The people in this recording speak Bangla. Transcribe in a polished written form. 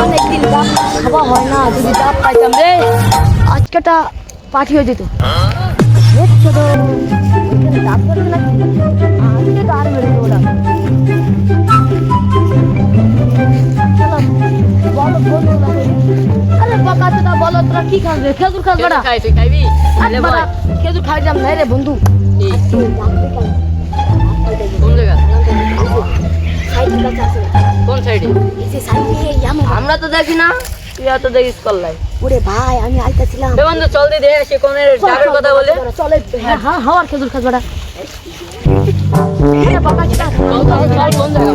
অনেকদিন ডাব খাওয়া হয় না, যদি ডাব পাইতাম রে আজকেটা পাঠিয়ে যেত। দেখছো তো ওইখানে ডাব পাচ্ছে নাকি? আজকে তো আর মেরে দেবো ডাব। চলো বলো বন্ধু না বলি। আরে বাবা তোরা বলো তোরা কি খাবে? খেজুর খাস বেটা? খাই তুই খাইবি? আরে বাবা খেজুর খাইলাম না রে বন্ধু। কোন জায়গা? সাইডে কোন সাইডে? এসে সাইডে আমরা তো দেখি না, তুই এত দেখিস করলাই। ওরে ভাই আমি আইতাছিলাম। এ বন্ধু চল দি দে সে কোনের ডাবের কথা বলে। চলে হ্যাঁ হাওয়ার খেজুর খাস বেটা। বাবা চল চল চল কোন জায়গা?